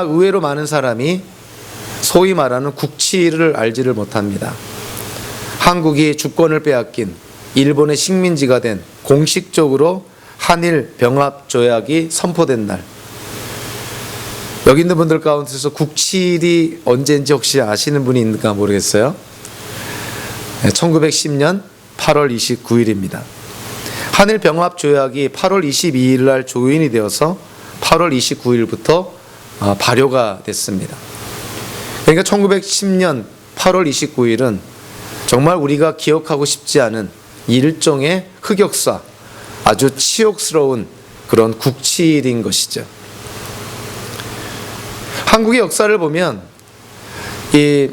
의외로 많은 사람이 소위 말하는 국치를 알지를 못합니다. 한국이 주권을 빼앗긴 일본의 식민지가 된 공식적으로 한일 병합 조약이 선포된 날, 여기 있는 분들 가운데서 국칠이 언제인지 혹시 아시는 분이 있는가 모르겠어요. 1910년 8월 29일입니다. 한일 병합 조약이 8월 22일 날 조인이 되어서 8월 29일부터 발효가 됐습니다. 그러니까 1910년 8월 29일은 정말 우리가 기억하고 싶지 않은 일종의 흑역사, 아주 치욕스러운 그런 국치일인 것이죠. 한국의 역사를 보면 이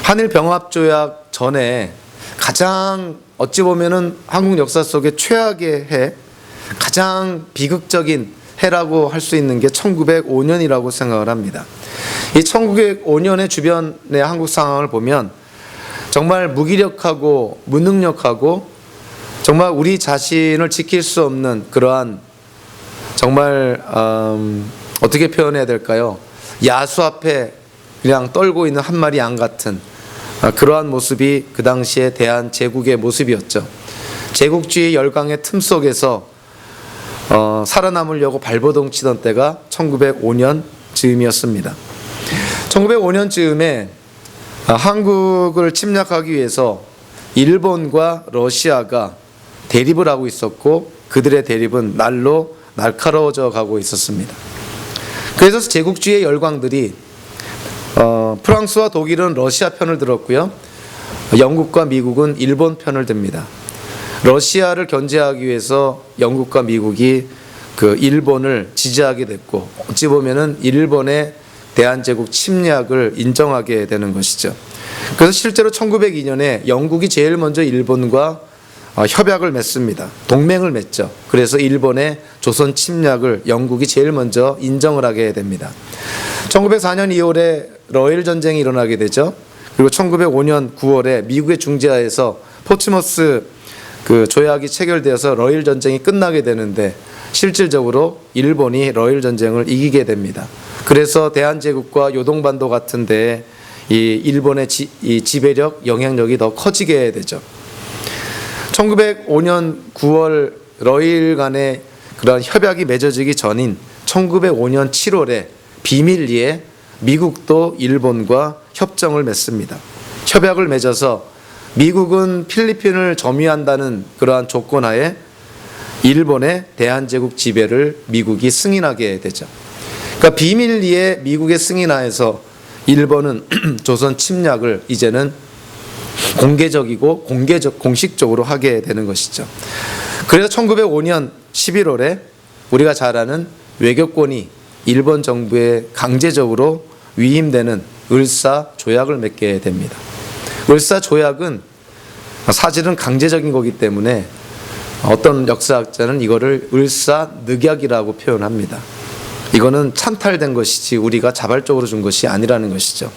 한일 병합 조약 전에 가장 어찌 보면은 한국 역사 속의 최악의 해, 가장 비극적인 해라고 할 수 있는 게 1905년이라고 생각을 합니다. 이 1905년의 주변의 한국 상황을 보면 정말 무기력하고 무능력하고 정말 우리 자신을 지킬 수 없는 그러한 정말 어떻게 표현해야 될까요? 야수 앞에 그냥 떨고 있는 한 마리 양 같은 그러한 모습이 그 당시에 대한제국의 모습이었죠. 제국주의 열강의 틈 속에서 살아남으려고 발버둥 치던 때가 1905년 즈음이었습니다. 1905년 즈음에 한국을 침략하기 위해서 일본과 러시아가 대립을 하고 있었고, 그들의 대립은 날로 날카로워져 가고 있었습니다. 그래서 제국주의 열강들이 프랑스와 독일은 러시아 편을 들었고요, 영국과 미국은 일본 편을 듭니다. 러시아를 견제하기 위해서 영국과 미국이 그 일본을 지지하게 됐고, 어찌 보면은 일본의 대한제국 침략을 인정하게 되는 것이죠. 그래서 실제로 1902년에 영국이 제일 먼저 일본과 협약을 맺습니다. 동맹을 맺죠. 그래서 일본의 조선 침략을 영국이 제일 먼저 인정을 하게 됩니다. 1904년 2월에 러일 전쟁이 일어나게 되죠. 그리고 1905년 9월에 미국의 중재하에서 포츠머스 그 조약이 체결되어서 러일 전쟁이 끝나게 되는데, 실질적으로 일본이 러일 전쟁을 이기게 됩니다. 그래서 대한제국과 요동반도 같은 데에 이 일본의 이 지배력, 영향력이 더 커지게 되죠. 1905년 9월 러일 간의 그런 협약이 맺어지기 전인 1905년 7월에 비밀리에 미국도 일본과 협정을 맺습니다. 협약을 맺어서 미국은 필리핀을 점유한다는 그러한 조건 하에 일본의 대한제국 지배를 미국이 승인하게 되죠. 그러니까 비밀리에 미국의 승인하에서 일본은 조선 침략을 이제는 공개적이고 공식적으로 하게 되는 것이죠. 그래서 1905년 11월에 우리가 잘 아는 외교권이 일본 정부에 강제적으로 위임되는 을사 조약을 맺게 됩니다. 을사 조약은 사실은 강제적인 거기 때문에 어떤 역사학자는 이거를 을사늑약이라고 표현합니다. 이거는 찬탈된 것이지 우리가 자발적으로 준 것이 아니라는 것이죠.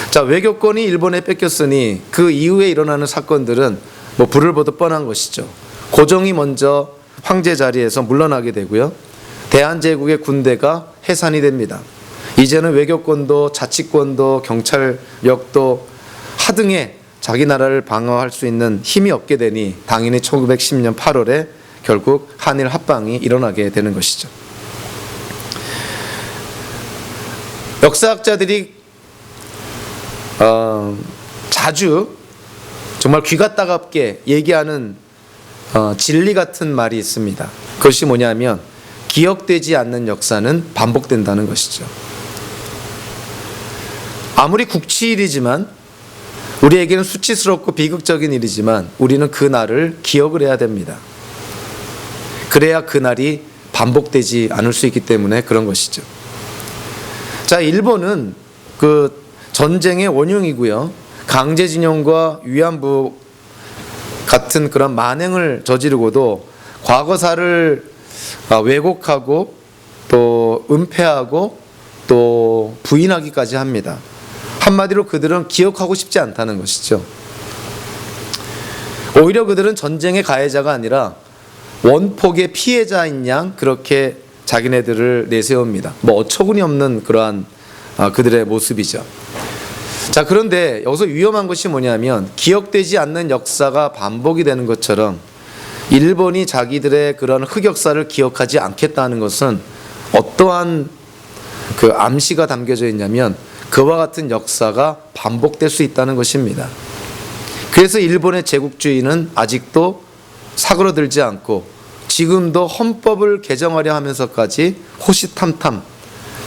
자, 외교권이 일본에 뺏겼으니 그 이후에 일어나는 사건들은 뭐 불을 보듯 뻔한 것이죠. 고종이 먼저 황제 자리에서 물러나게 되고요, 대한제국의 군대가 해산이 됩니다. 이제는 외교권도 자치권도 경찰력도 하등에 자기 나라를 방어할 수 있는 힘이 없게 되니 당연히 1910년 8월에 결국 한일 합방이 일어나게 되는 것이죠. 역사학자들이 자주 정말 귀가 따갑게 얘기하는 진리 같은 말이 있습니다. 그것이 뭐냐면 기억되지 않는 역사는 반복된다는 것이죠. 아무리 국치일이지만, 우리에게는 수치스럽고 비극적인 일이지만 우리는 그 날을 기억을 해야 됩니다. 그래야 그 날이 반복되지 않을 수 있기 때문에 그런 것이죠. 자, 일본은 그 전쟁의 원흉이고요, 강제징용과 위안부 같은 그런 만행을 저지르고도 과거사를 왜곡하고 또 은폐하고 또 부인하기까지 합니다. 한마디로 그들은 기억하고 싶지 않다는 것이죠. 오히려 그들은 전쟁의 가해자가 아니라 원폭의 피해자인 양 그렇게 자기네들을 내세웁니다. 뭐 어처구니 없는 그러한 그들의 모습이죠. 자, 그런데 여기서 위험한 것이 뭐냐면 기억되지 않는 역사가 반복이 되는 것처럼 일본이 자기들의 그런 흑역사를 기억하지 않겠다는 것은 어떠한 그 암시가 담겨져 있냐면 그와 같은 역사가 반복될 수 있다는 것입니다. 그래서 일본의 제국주의는 아직도 사그러들지 않고 지금도 헌법을 개정하려 하면서까지 호시탐탐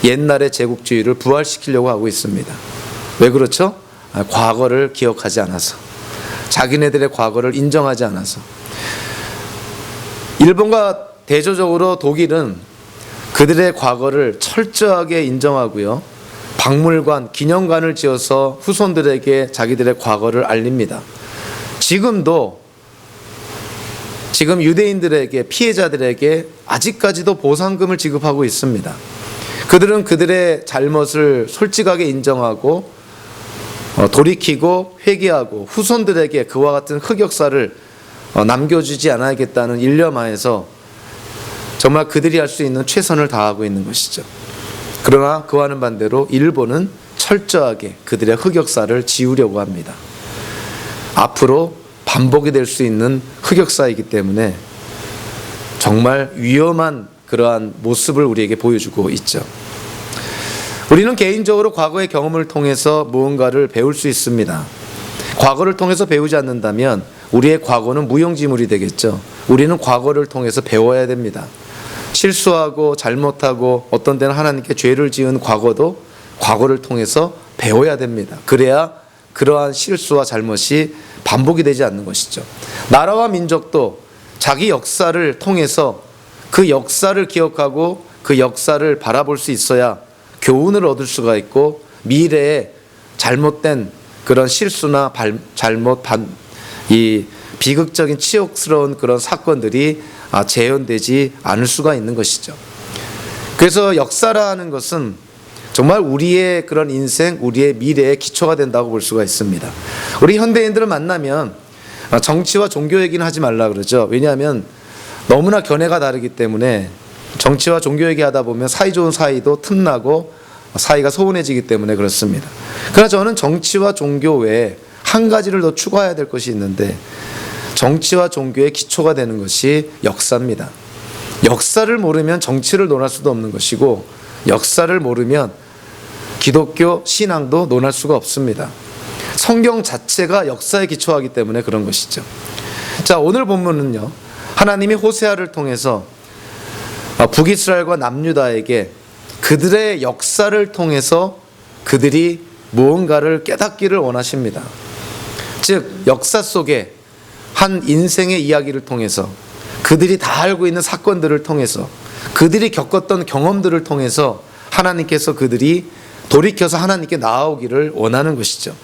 옛날의 제국주의를 부활시키려고 하고 있습니다. 왜 그렇죠? 과거를 기억하지 않아서, 자기네들의 과거를 인정하지 않아서. 일본과 대조적으로 독일은 그들의 과거를 철저하게 인정하고요, 박물관, 기념관을 지어서 후손들에게 자기들의 과거를 알립니다. 지금 유대인들에게, 피해자들에게 아직까지도 보상금을 지급하고 있습니다. 그들은 그들의 잘못을 솔직하게 인정하고 돌이키고 회개하고 후손들에게 그와 같은 흑역사를 남겨주지 않아야겠다는 일념하에서 정말 그들이 할 수 있는 최선을 다하고 있는 것이죠. 그러나 그와는 반대로 일본은 철저하게 그들의 흑역사를 지우려고 합니다. 앞으로 반복이 될 수 있는 흑역사이기 때문에 정말 위험한 그러한 모습을 우리에게 보여주고 있죠. 우리는 개인적으로 과거의 경험을 통해서 무언가를 배울 수 있습니다. 과거를 통해서 배우지 않는다면 우리의 과거는 무용지물이 되겠죠. 우리는 과거를 통해서 배워야 됩니다. 실수하고 잘못하고 어떤 때는 하나님께 죄를 지은 과거도 과거를 통해서 배워야 됩니다. 그래야 그러한 실수와 잘못이 반복이 되지 않는 것이죠. 나라와 민족도 자기 역사를 통해서 그 역사를 기억하고 그 역사를 바라볼 수 있어야 교훈을 얻을 수가 있고 미래에 잘못된 그런 실수나 이 비극적인 치욕스러운 그런 사건들이 재현되지 않을 수가 있는 것이죠. 그래서 역사라는 것은 정말 우리의 그런 인생, 우리의 미래의 기초가 된다고 볼 수가 있습니다. 우리 현대인들을 만나면 정치와 종교 얘기는 하지 말라 그러죠. 왜냐하면 너무나 견해가 다르기 때문에 정치와 종교 얘기하다 보면 사이좋은 사이도 틈나고 사이가 소원해지기 때문에 그렇습니다. 그러나 저는 정치와 종교 외에 한 가지를 더 추가해야 될 것이 있는데 정치와 종교의 기초가 되는 것이 역사입니다. 역사를 모르면 정치를 논할 수도 없는 것이고 역사를 모르면 기독교 신앙도 논할 수가 없습니다. 성경 자체가 역사에 기초하기 때문에 그런 것이죠. 자, 오늘 본문은요, 하나님이 호세아를 통해서 북이스라엘과 남유다에게 그들의 역사를 통해서 그들이 무언가를 깨닫기를 원하십니다. 즉 역사 속에 한 인생의 이야기를 통해서 그들이 다 알고 있는 사건들을 통해서 그들이 겪었던 경험들을 통해서 하나님께서 그들이 돌이켜서 하나님께 나아오기를 원하는 것이죠.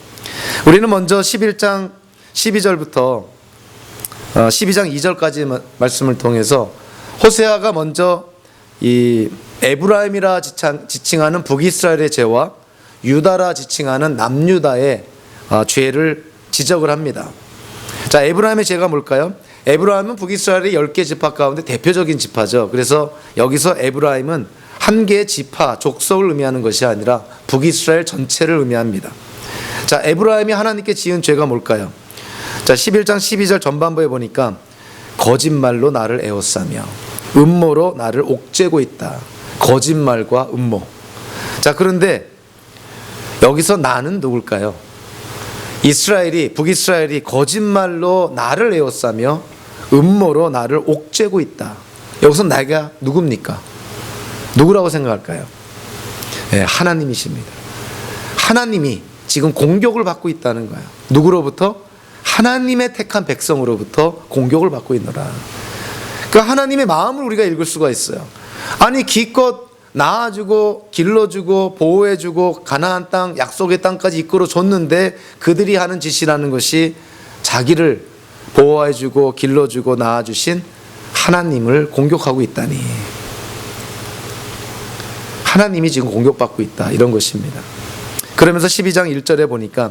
우리는 먼저 11장 12절부터 12장 2절까지 말씀을 통해서 호세아가 먼저 이 에브라임이라 지칭하는 북이스라엘의 죄와 유다라 지칭하는 남유다의 죄를 지적을 합니다. 자, 에브라임의 죄가 뭘까요? 에브라임은 북이스라엘의 10개 지파 가운데 대표적인 지파죠. 그래서 여기서 에브라임은 한 개의 지파, 족속을 의미하는 것이 아니라 북이스라엘 전체를 의미합니다. 자, 에브라임이 하나님께 지은 죄가 뭘까요? 자, 11장 12절 전반부에 보니까 거짓말로 나를 에워싸며 음모로 나를 옥죄고 있다. 거짓말과 음모. 자, 그런데 여기서 나는 누굴까요? 북이스라엘이 거짓말로 나를 에워싸며 음모로 나를 옥죄고 있다. 여기서 내가 누굽니까? 누구라고 생각할까요? 네, 하나님이십니다. 하나님이 지금 공격을 받고 있다는 거예요. 누구로부터? 하나님의 택한 백성으로부터 공격을 받고 있노라. 그러니까 하나님의 마음을 우리가 읽을 수가 있어요. 아니 기껏 낳아주고 길러주고 보호해주고 가나안 땅, 약속의 땅까지 이끌어줬는데 그들이 하는 짓이라는 것이 자기를 보호해주고 길러주고 낳아주신 하나님을 공격하고 있다니. 하나님이 지금 공격받고 있다, 이런 것입니다. 그러면서 12장 1절에 보니까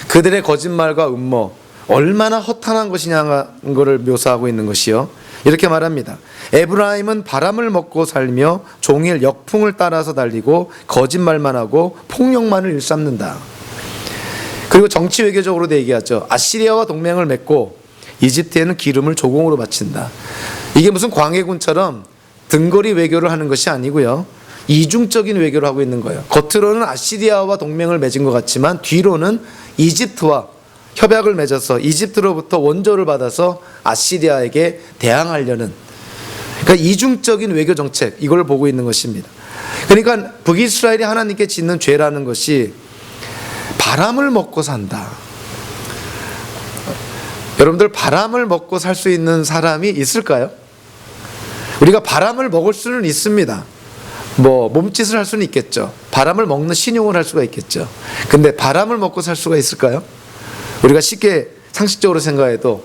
그들의 거짓말과 음모, 얼마나 허탄한 것이냐는 것을 묘사하고 있는 것이요. 이렇게 말합니다. 에브라임은 바람을 먹고 살며 종일 역풍을 따라서 달리고 거짓말만 하고 폭력만을 일삼는다. 그리고 정치 외교적으로도 얘기하죠. 아시리아와 동맹을 맺고 이집트에는 기름을 조공으로 바친다. 이게 무슨 광해군처럼 등거리 외교를 하는 것이 아니고요. 이중적인 외교를 하고 있는 거예요. 겉으로는 아시리아와 동맹을 맺은 것 같지만 뒤로는 이집트와 협약을 맺어서 이집트로부터 원조를 받아서 아시리아에게 대항하려는, 그러니까 이중적인 외교 정책, 이걸 보고 있는 것입니다. 그러니까 북이스라엘이 하나님께 짓는 죄라는 것이 바람을 먹고 산다. 여러분들, 바람을 먹고 살 수 있는 사람이 있을까요? 우리가 바람을 먹을 수는 있습니다. 몸짓을 할 수는 있겠죠. 바람을 먹는 신용을 할 수가 있겠죠. 근데 바람을 먹고 살 수가 있을까요? 우리가 쉽게 상식적으로 생각해도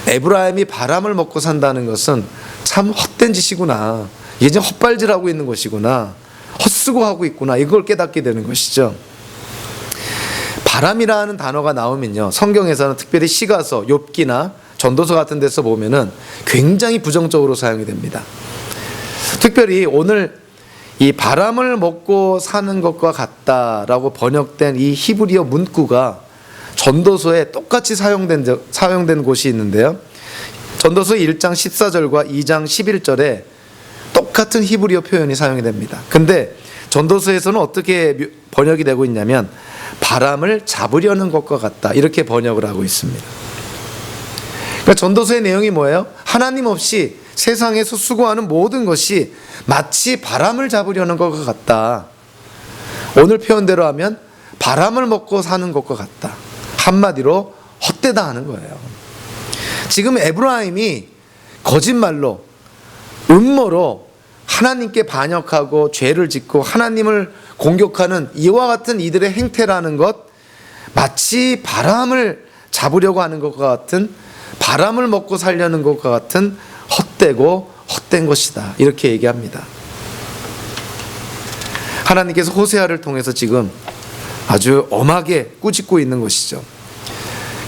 에브라임이 바람을 먹고 산다는 것은 참 헛된 짓이구나, 이게 지금 헛발질하고 있는 것이구나, 헛수고하고 있구나, 이걸 깨닫게 되는 것이죠. 바람이라는 단어가 나오면요, 성경에서는 특별히 시가서, 욥기나 전도서 같은 데서 보면은 굉장히 부정적으로 사용이 됩니다. 특별히 오늘 이 바람을 먹고 사는 것과 같다라고 번역된 이 히브리어 문구가 전도서에 똑같이 사용된 곳이 있는데요. 전도서 1장 14절과 2장 11절에 똑같은 히브리어 표현이 사용이 됩니다. 근데 전도서에서는 어떻게 번역이 되고 있냐면 바람을 잡으려는 것과 같다, 이렇게 번역을 하고 있습니다. 그러니까 전도서의 내용이 뭐예요? 하나님 없이 세상에서 수고하는 모든 것이 마치 바람을 잡으려는 것과 같다. 오늘 표현대로 하면 바람을 먹고 사는 것과 같다. 한마디로 헛되다 하는 거예요. 지금 에브라임이 거짓말로, 음모로 하나님께 반역하고 죄를 짓고 하나님을 공격하는 이와 같은 이들의 행태라는 것, 마치 바람을 잡으려고 하는 것과 같은, 바람을 먹고 살려는 것과 같은 헛되고 헛된 것이다, 이렇게 얘기합니다. 하나님께서 호세아를 통해서 지금 아주 엄하게 꾸짖고 있는 것이죠.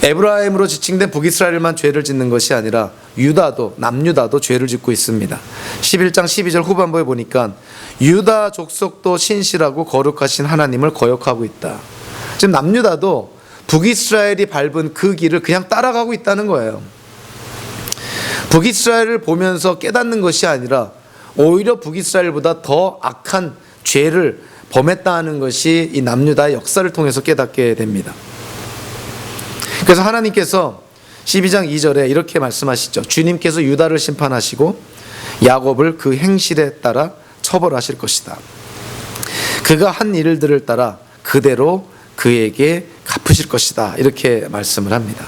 에브라임으로 지칭된 북이스라엘만 죄를 짓는 것이 아니라 유다도, 남유다도 죄를 짓고 있습니다. 11장 12절 후반부에 보니까 유다 족속도 신실하고 거룩하신 하나님을 거역하고 있다. 지금 남유다도 북이스라엘이 밟은 그 길을 그냥 따라가고 있다는 거예요. 북이스라엘을 보면서 깨닫는 것이 아니라 오히려 북이스라엘보다 더 악한 죄를 범했다는 것이 이 남유다의 역사를 통해서 깨닫게 됩니다. 그래서 하나님께서 12장 2절에 이렇게 말씀하시죠. 주님께서 유다를 심판하시고 야곱을 그 행실에 따라 처벌하실 것이다. 그가 한 일들을 따라 그대로 그에게 갚으실 것이다, 이렇게 말씀을 합니다.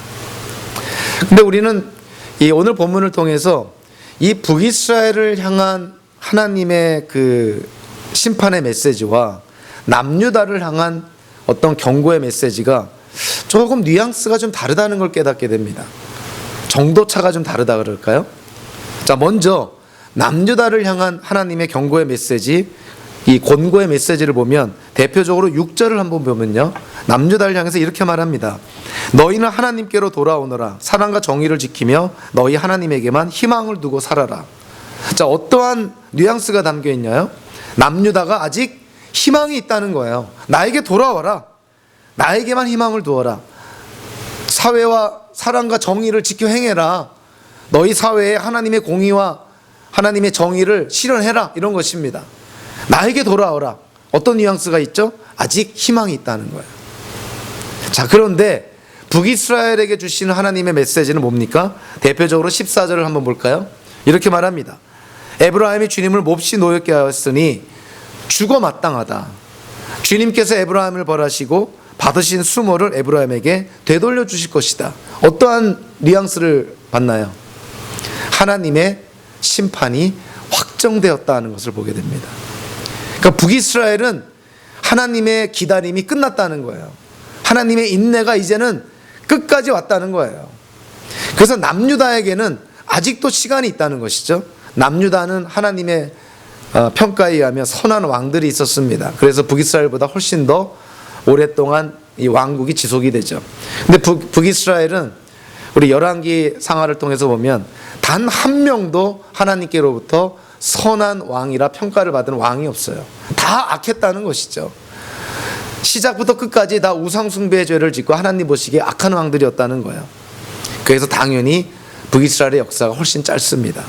근데 우리는 이 오늘 본문을 통해서 이 북이스라엘을 향한 하나님의 그 심판의 메시지와 남유다를 향한 어떤 경고의 메시지가 조금 뉘앙스가 좀 다르다는 걸 깨닫게 됩니다. 정도차가 좀 다르다 그럴까요? 자, 먼저 남유다를 향한 하나님의 경고의 메시지, 이 권고의 메시지를 보면 대표적으로 6절을 한번 보면요, 남유다를 향해서 이렇게 말합니다. 너희는 하나님께로 돌아오너라. 사랑과 정의를 지키며 너희 하나님에게만 희망을 두고 살아라. 자, 어떠한 뉘앙스가 담겨 있나요? 남유다가 아직 희망이 있다는 거예요. 나에게 돌아와라. 나에게만 희망을 두어라. 사회와 사랑과 정의를 지켜 행해라. 너희 사회에 하나님의 공의와 하나님의 정의를 실현해라, 이런 것입니다. 나에게 돌아오라. 어떤 뉘앙스가 있죠? 아직 희망이 있다는 거예요. 자, 그런데 북이스라엘에게 주시는 하나님의 메시지는 뭡니까? 대표적으로 14절을 한번 볼까요? 이렇게 말합니다. 에브라임이 주님을 몹시 노엽게 하였으니 죽어 마땅하다. 주님께서 에브라임을 벌하시고 받으신 수모를 에브라임에게 되돌려 주실 것이다. 어떠한 뉘앙스를 받나요? 하나님의 심판이 확정되었다는 것을 보게 됩니다. 그러니까 북이스라엘은 하나님의 기다림이 끝났다는 거예요. 하나님의 인내가 이제는 끝까지 왔다는 거예요. 그래서 남유다에게는 아직도 시간이 있다는 것이죠. 남유다는 하나님의 평가에 의하면 선한 왕들이 있었습니다. 그래서 북이스라엘보다 훨씬 더 오랫동안 이 왕국이 지속이 되죠. 근데 북이스라엘은 우리 열왕기 상하를 통해서 보면 단 한 명도 하나님께로부터 선한 왕이라 평가를 받은 왕이 없어요. 다 악했다는 것이죠. 시작부터 끝까지 다 우상숭배의 죄를 짓고 하나님 보시기에 악한 왕들이었다는 거예요. 그래서 당연히 북이스라엘의 역사가 훨씬 짧습니다.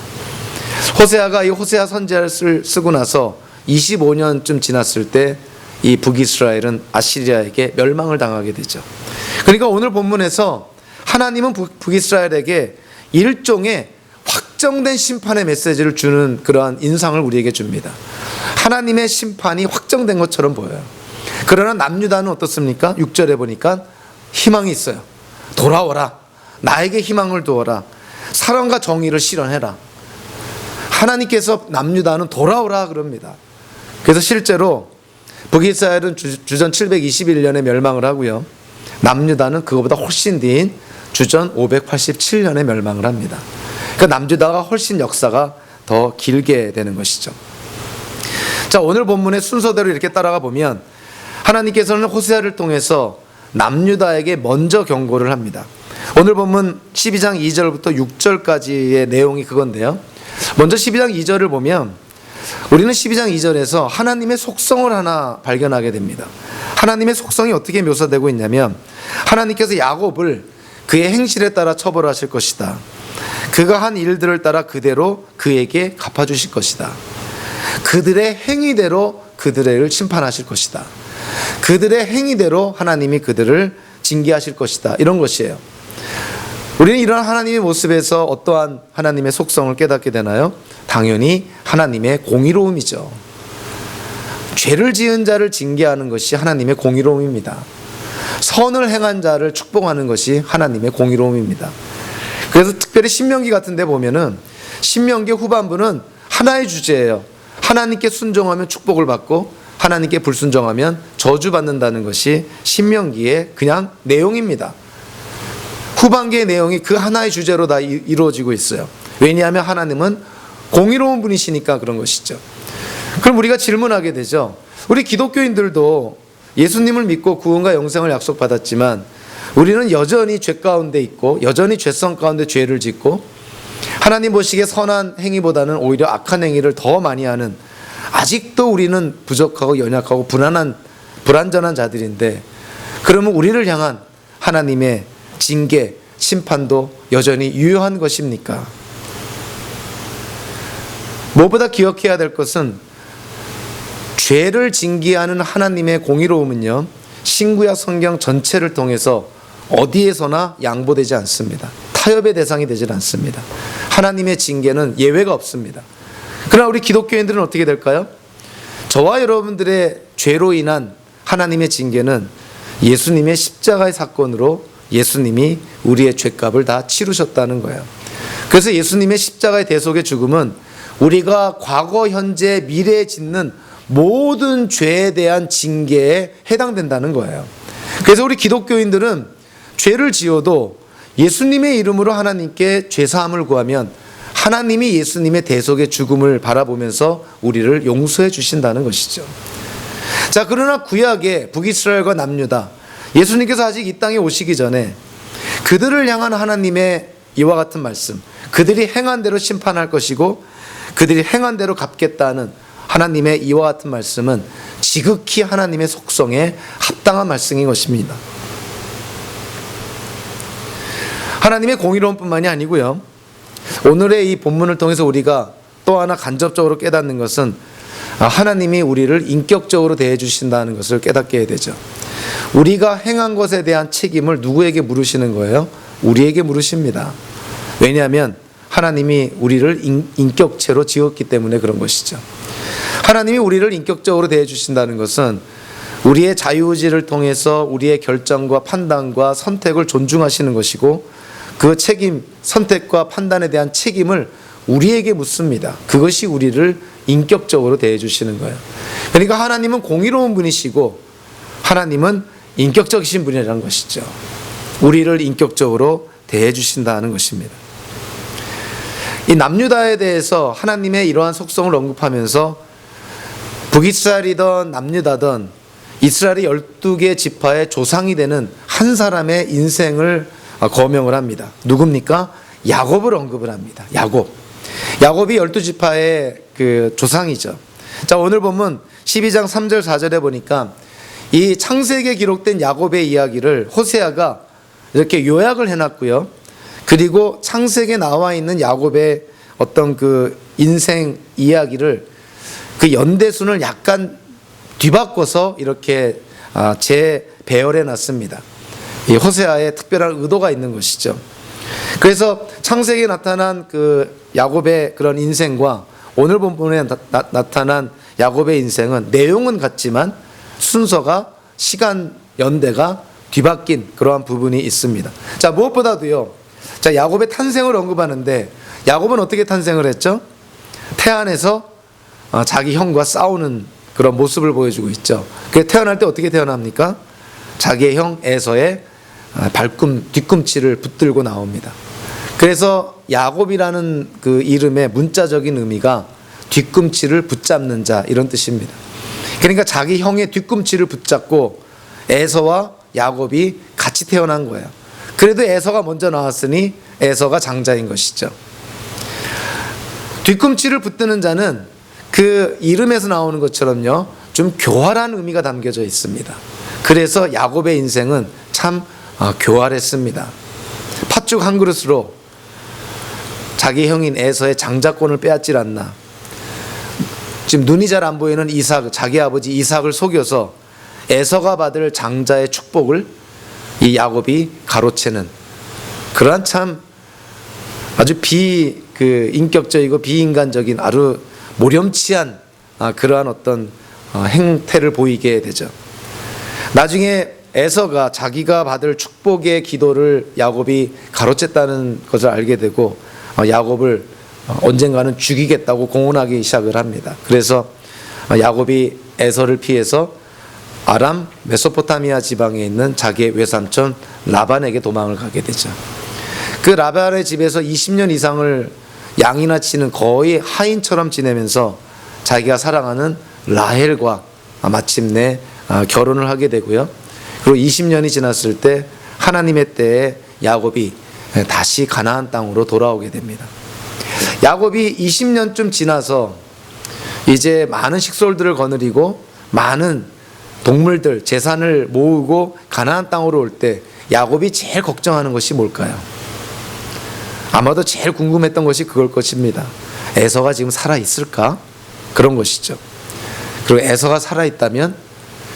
호세아가 이 호세아 선지자를 쓰고 나서 25년쯤 지났을 때 이 북이스라엘은 아시리아에게 멸망을 당하게 되죠. 그러니까 오늘 본문에서 하나님은 북이스라엘에게 일종의 확정된 심판의 메시지를 주는 그러한 인상을 우리에게 줍니다. 하나님의 심판이 확정된 것처럼 보여요. 그러나 남유다는 어떻습니까? 6절에 보니까 희망이 있어요. 돌아오라. 나에게 희망을 두어라. 사랑과 정의를 실현해라. 하나님께서 남유다는 돌아오라 그럽니다. 그래서 실제로 북이스라엘은 주전 721년에 멸망을 하고요. 남유다는 그거보다 훨씬 뒤인 주전 587년에 멸망을 합니다. 그러니까 남유다가 훨씬 역사가 더 길게 되는 것이죠. 자, 오늘 본문의 순서대로 이렇게 따라가 보면 하나님께서는 호세아를 통해서 남유다에게 먼저 경고를 합니다. 오늘 본문 12장 2절부터 6절까지의 내용이 그건데요. 먼저 12장 2절을 보면 우리는 12장 2절에서 하나님의 속성을 하나 발견하게 됩니다. 하나님의 속성이 어떻게 묘사되고 있냐면 하나님께서 야곱을 그의 행실에 따라 처벌하실 것이다. 그가 한 일들을 따라 그대로 그에게 갚아주실 것이다. 그들의 행위대로 그들을 심판하실 것이다. 그들의 행위대로 하나님이 그들을 징계하실 것이다. 이런 것이에요. 우리는 이런 하나님의 모습에서 어떠한 하나님의 속성을 깨닫게 되나요? 당연히 하나님의 공의로움이죠. 죄를 지은 자를 징계하는 것이 하나님의 공의로움입니다. 선을 행한 자를 축복하는 것이 하나님의 공의로움입니다. 그래서 특별히 신명기 같은 데 보면은 신명기 후반부는 하나의 주제예요. 하나님께 순종하면 축복을 받고 하나님께 불순종하면 저주받는다는 것이 신명기의 그냥 내용입니다. 후반기의 내용이 그 하나의 주제로 다 이루어지고 있어요. 왜냐하면 하나님은 공의로운 분이시니까 그런 것이죠. 그럼 우리가 질문하게 되죠. 우리 기독교인들도 예수님을 믿고 구원과 영생을 약속받았지만 우리는 여전히 죄 가운데 있고 여전히 죄성 가운데 죄를 짓고 하나님 보시기에 선한 행위보다는 오히려 악한 행위를 더 많이 하는 아직도 우리는 부족하고 연약하고 불완전한 자들인데 그러면 우리를 향한 하나님의 징계, 심판도 여전히 유효한 것입니까? 무엇보다 기억해야 될 것은 죄를 징계하는 하나님의 공의로움은요, 신구약 성경 전체를 통해서 어디에서나 양보되지 않습니다. 타협의 대상이 되질 않습니다. 하나님의 징계는 예외가 없습니다. 그러나 우리 기독교인들은 어떻게 될까요? 저와 여러분들의 죄로 인한 하나님의 징계는 예수님의 십자가의 사건으로 예수님이 우리의 죄값을 다 치르셨다는 거예요. 그래서 예수님의 십자가의 대속의 죽음은 우리가 과거, 현재, 미래에 짓는 모든 죄에 대한 징계에 해당된다는 거예요. 그래서 우리 기독교인들은 죄를 지어도 예수님의 이름으로 하나님께 죄사함을 구하면 하나님이 예수님의 대속의 죽음을 바라보면서 우리를 용서해 주신다는 것이죠. 자, 그러나 구약의 북이스라엘과 남유다, 예수님께서 아직 이 땅에 오시기 전에 그들을 향한 하나님의 이와 같은 말씀, 그들이 행한 대로 심판할 것이고 그들이 행한 대로 갚겠다는 하나님의 이와 같은 말씀은 지극히 하나님의 속성에 합당한 말씀인 것입니다. 하나님의 공의로움뿐만이 아니고요, 오늘의 이 본문을 통해서 우리가 또 하나 간접적으로 깨닫는 것은 하나님이 우리를 인격적으로 대해 주신다는 것을 깨닫게 되죠. 우리가 행한 것에 대한 책임을 누구에게 물으시는 거예요? 우리에게 물으십니다. 왜냐하면 하나님이 우리를 인격체로 지었기 때문에 그런 것이죠. 하나님이 우리를 인격적으로 대해 주신다는 것은 우리의 자유의지를 통해서 우리의 결정과 판단과 선택을 존중하시는 것이고 그 책임, 선택과 판단에 대한 책임을 우리에게 묻습니다. 그것이 우리를 인격적으로 대해 주시는 거예요. 그러니까 하나님은 공의로운 분이시고 하나님은 인격적이신 분이라는 것이죠. 우리를 인격적으로 대해 주신다는 것입니다. 이 남유다에 대해서 하나님의 이러한 속성을 언급하면서 북이스라엘이든 남유다든 이스라엘의 12개 지파의 조상이 되는 한 사람의 인생을 거명을 합니다. 누굽니까? 야곱을 언급을 합니다. 야곱이 12지파의 그 조상이죠. 자, 오늘 보면 12장 3절 4절에 보니까 이 창세기에 기록된 야곱의 이야기를 호세아가 이렇게 요약을 해놨고요. 그리고 창세기에 나와 있는 야곱의 어떤 그 인생 이야기를 그 연대순을 약간 뒤바꿔서 이렇게 재배열해 놨습니다. 이 호세아의 특별한 의도가 있는 것이죠. 그래서 창세기에 나타난 그 야곱의 그런 인생과 오늘 본문에 나타난 야곱의 인생은 내용은 같지만 순서가 시간 연대가 뒤바뀐 그러한 부분이 있습니다. 자, 무엇보다도요. 자, 야곱의 탄생을 언급하는데 야곱은 어떻게 탄생을 했죠? 태안에서 자기 형과 싸우는 그런 모습을 보여주고 있죠. 그 태어날 때 어떻게 태어납니까? 자기의 형 에서의 뒤꿈치를 붙들고 나옵니다. 그래서 야곱이라는 그 이름의 문자적인 의미가 뒤꿈치를 붙잡는 자 이런 뜻입니다. 그러니까 자기 형의 뒤꿈치를 붙잡고 에서와 야곱이 같이 태어난 거예요. 그래도 에서가 먼저 나왔으니 에서가 장자인 것이죠. 뒤꿈치를 붙드는 자는 그 이름에서 나오는 것처럼요, 좀 교활한 의미가 담겨져 있습니다. 그래서 야곱의 인생은 참 교활했습니다. 팥죽 한 그릇으로 자기 형인 에서의 장자권을 빼앗질 않나. 지금 눈이 잘 안 보이는 이삭, 자기 아버지 이삭을 속여서 에서가 받을 장자의 축복을 이 야곱이 가로채는 그러한 참 아주 인격적이고 비인간적인 아주 모렴치한 그러한 어떤 행태를 보이게 되죠. 나중에 에서가 자기가 받을 축복의 기도를 야곱이 가로챘다는 것을 알게 되고 야곱을 언젠가는 죽이겠다고 공언하기 시작을 합니다. 그래서 야곱이 에서를 피해서 아람 메소포타미아 지방에 있는 자기의 외삼촌 라반에게 도망을 가게 되죠. 그 라반의 집에서 20년 이상을 양이나 치는 거의 하인처럼 지내면서 자기가 사랑하는 라헬과 마침내 결혼을 하게 되고요. 그리고 20년이 지났을 때 하나님의 때에 야곱이 다시 가나안 땅으로 돌아오게 됩니다. 야곱이 20년쯤 지나서 이제 많은 식솔들을 거느리고 많은 동물들, 재산을 모으고 가나안 땅으로 올 때 야곱이 제일 걱정하는 것이 뭘까요? 아마도 제일 궁금했던 것이 그걸 것입니다. 에서가 지금 살아있을까? 그런 것이죠. 그리고 에서가 살아있다면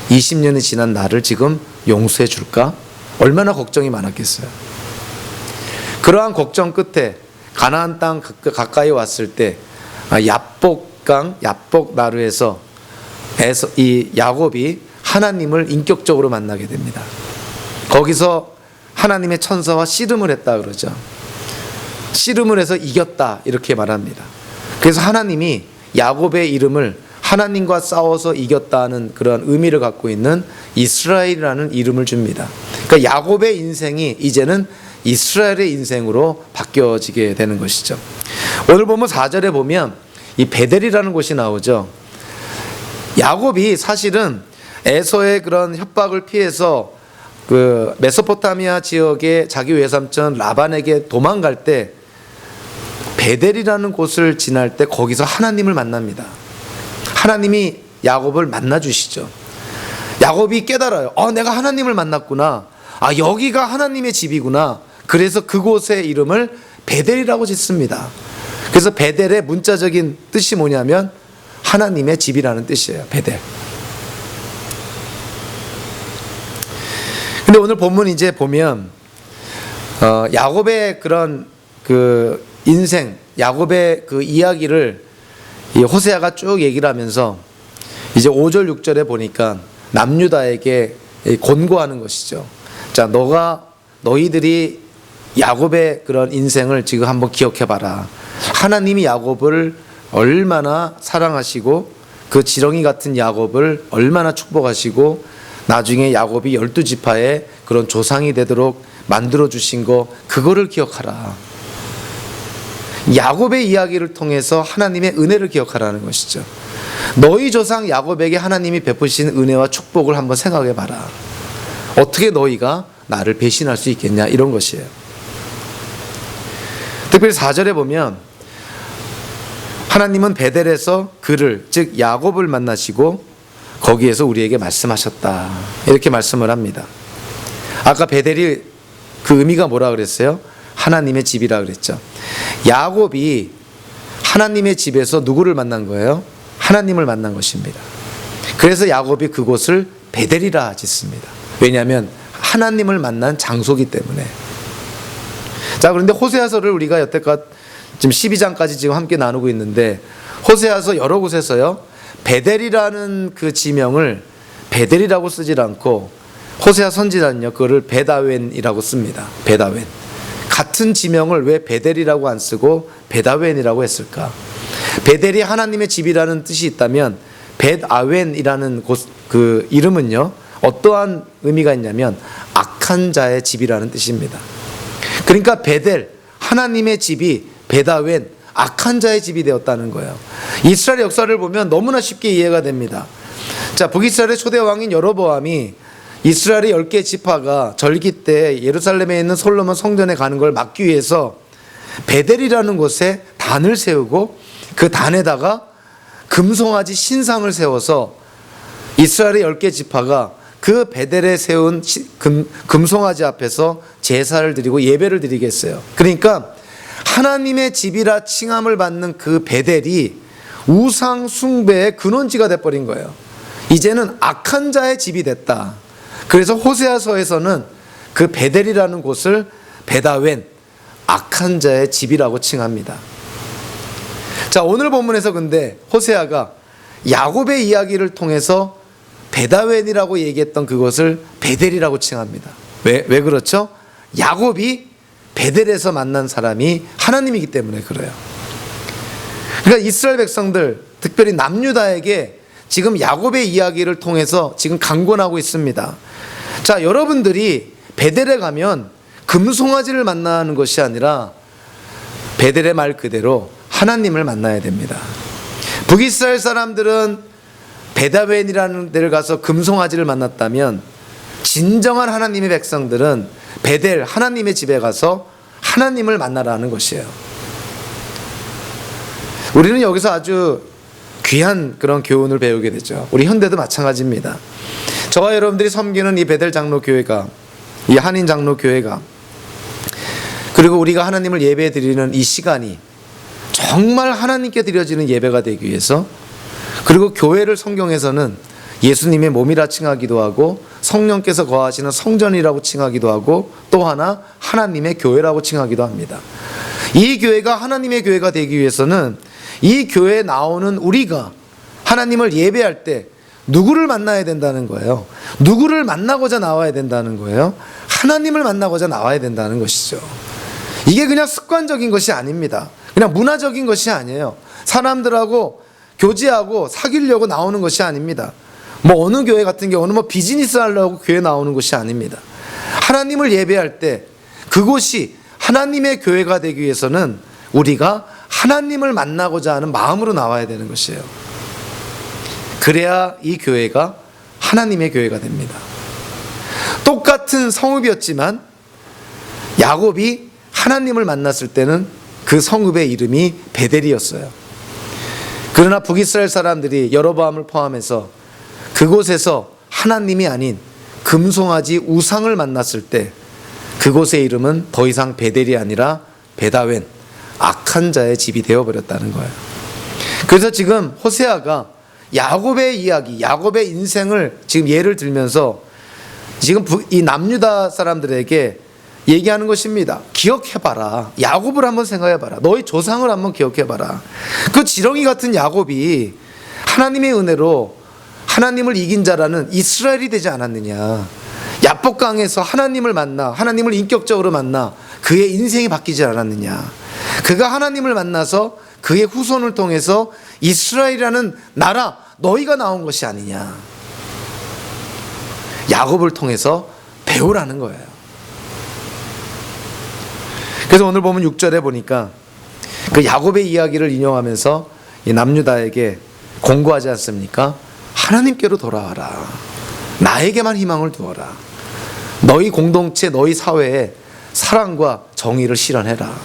20년이 지난 나를 지금 용서해 줄까? 얼마나 걱정이 많았겠어요. 그러한 걱정 끝에 가나안 땅 가까이 왔을 때 야복 나루에서 이 야곱이 하나님을 인격적으로 만나게 됩니다. 거기서 하나님의 천사와 씨름을 했다 그러죠. 씨름을 해서 이겼다 이렇게 말합니다. 그래서 하나님이 야곱의 이름을 하나님과 싸워서 이겼다는 그런 의미를 갖고 있는 이스라엘이라는 이름을 줍니다. 그러니까 야곱의 인생이 이제는 이스라엘의 인생으로 바뀌어지게 되는 것이죠. 오늘 보면 4절에 보면 이 베델이라는 곳이 나오죠. 야곱이 사실은 에서의 그런 협박을 피해서 그 메소포타미아 지역의 자기 외삼촌 라반에게 도망갈 때 베델이라는 곳을 지날 때 거기서 하나님을 만납니다. 하나님이 야곱을 만나 주시죠. 야곱이 깨달아요. 내가 하나님을 만났구나. 여기가 하나님의 집이구나. 그래서 그곳의 이름을 베델이라고 짓습니다. 그래서 베델의 문자적인 뜻이 뭐냐면 하나님의 집이라는 뜻이에요. 베델. 근데 오늘 본문 이제 보면 야곱의 그런 그 인생, 야곱의 그 이야기를 이 호세아가 쭉 얘기를 하면서 이제 5절 6절에 보니까 남유다에게 권고하는 것이죠. 자, 너희들이 야곱의 그런 인생을 지금 한번 기억해 봐라. 하나님이 야곱을 얼마나 사랑하시고 그 지렁이 같은 야곱을 얼마나 축복하시고 나중에 야곱이 12지파의 그런 조상이 되도록 만들어 주신 거, 그거를 기억하라. 야곱의 이야기를 통해서 하나님의 은혜를 기억하라는 것이죠. 너희 조상 야곱에게 하나님이 베푸신 은혜와 축복을 한번 생각해 봐라. 어떻게 너희가 나를 배신할 수 있겠냐, 이런 것이에요. 특별히 4절에 보면 하나님은 베델에서 그를, 즉 야곱을 만나시고 거기에서 우리에게 말씀하셨다, 이렇게 말씀을 합니다. 아까 베델이 그 의미가 뭐라 그랬어요? 하나님의 집이라 그랬죠. 야곱이 하나님의 집에서 누구를 만난 거예요? 하나님을 만난 것입니다. 그래서 야곱이 그곳을 베델이라 짓습니다. 왜냐하면 하나님을 만난 장소기 때문에. 자, 그런데 호세아서를 우리가 여태껏 지금 12장까지 지금 함께 나누고 있는데, 호세아서 여러 곳에서요 베델이라는 그 지명을 베델이라고 쓰질 않고, 호세아 선지자는요 그거를 베다웬이라고 씁니다. 베다웬. 같은 지명을 왜 베델이라고 안 쓰고 베다웬이라고 했을까? 베델이 하나님의 집이라는 뜻이 있다면 벳아웬이라는 곳, 그 이름은요 어떠한 의미가 있냐면 악한 자의 집이라는 뜻입니다. 그러니까 베델, 하나님의 집이 베다웬, 악한 자의 집이 되었다는 거예요. 이스라엘 역사를 보면 너무나 쉽게 이해가 됩니다. 자, 북이스라엘의 초대 왕인 여로보암이 이스라엘의 10개 지파가 절기 때 예루살렘에 있는 솔로몬 성전에 가는 걸 막기 위해서 베델이라는 곳에 단을 세우고 그 단에다가 금송아지 신상을 세워서 이스라엘의 10개 지파가 그 베델에 세운 금송아지 앞에서 제사를 드리고 예배를 드리겠어요. 그러니까 하나님의 집이라 칭함을 받는 그 베델이 우상 숭배의 근원지가 돼버린 거예요. 이제는 악한 자의 집이 됐다. 그래서 호세아서에서는 그 베델이라는 곳을 베다웬, 악한 자의 집이라고 칭합니다. 자, 오늘 본문에서 근데 호세아가 야곱의 이야기를 통해서 베다웬이라고 얘기했던 그것을 베델이라고 칭합니다. 왜 그렇죠? 야곱이 베델에서 만난 사람이 하나님이기 때문에 그래요. 그러니까 이스라엘 백성들, 특별히 남유다에게 지금 야곱의 이야기를 통해서 지금 강권하고 있습니다. 자, 여러분들이 베델에 가면 금송아지를 만나는 것이 아니라 베델의 말 그대로 하나님을 만나야 됩니다. 북이스라엘 사람들은 베다웬이라는 데를 가서 금송아지를 만났다면, 진정한 하나님의 백성들은 베델, 하나님의 집에 가서 하나님을 만나라는 것이에요. 우리는 여기서 아주 귀한 그런 교훈을 배우게 되죠. 우리 현대도 마찬가지입니다. 저와 여러분들이 섬기는 이 베델 장로교회가, 이 한인 장로교회가, 그리고 우리가 하나님을 예배 드리는 이 시간이 정말 하나님께 드려지는 예배가 되기 위해서, 그리고 교회를 성경에서는 예수님의 몸이라 칭하기도 하고 성령께서 거하시는 성전이라고 칭하기도 하고 또 하나 하나님의 교회라고 칭하기도 합니다. 이 교회가 하나님의 교회가 되기 위해서는 이 교회에 나오는 우리가 하나님을 예배할 때 누구를 만나야 된다는 거예요? 누구를 만나고자 나와야 된다는 거예요? 하나님을 만나고자 나와야 된다는 것이죠. 이게 그냥 습관적인 것이 아닙니다. 그냥 문화적인 것이 아니에요. 사람들하고 교제하고 사귀려고 나오는 것이 아닙니다. 뭐 어느 교회 같은 경우는 뭐 비즈니스 하려고 교회 나오는 것이 아닙니다. 하나님을 예배할 때 그곳이 하나님의 교회가 되기 위해서는 우리가 하나님을 만나고자 하는 마음으로 나와야 되는 것이에요. 그래야 이 교회가 하나님의 교회가 됩니다. 똑같은 성읍이었지만 야곱이 하나님을 만났을 때는 그 성읍의 이름이 베델이었어요. 그러나 북이스라엘 사람들이 여로보암을 포함해서 그곳에서 하나님이 아닌 금송아지 우상을 만났을 때 그곳의 이름은 더 이상 베델이 아니라 베다웬, 악한 자의 집이 되어버렸다는 거예요. 그래서 지금 호세아가 야곱의 이야기, 야곱의 인생을 지금 예를 들면서 지금 이 남유다 사람들에게 얘기하는 것입니다. 기억해봐라. 야곱을 한번 생각해봐라. 너희 조상을 한번 기억해봐라. 그 지렁이 같은 야곱이 하나님의 은혜로 하나님을 이긴 자라는 이스라엘이 되지 않았느냐. 야복강에서 하나님을 만나, 하나님을 인격적으로 만나 그의 인생이 바뀌지 않았느냐. 그가 하나님을 만나서 그의 후손을 통해서 이스라엘이라는 나라, 너희가 나온 것이 아니냐. 야곱을 통해서 배우라는 거예요. 그래서 오늘 보면 6절에 보니까 그 야곱의 이야기를 인용하면서 이 남유다에게 공고하지 않습니까? 하나님께로 돌아와라. 나에게만 희망을 두어라. 너희 공동체, 너희 사회에 사랑과 정의를 실현해라.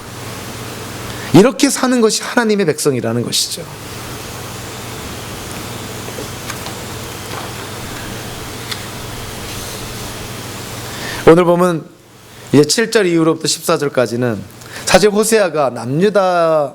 이렇게 사는 것이 하나님의 백성이라는 것이죠. 오늘 보면 이제 7절 이후로부터 14절까지는 사실 호세아가 남유다에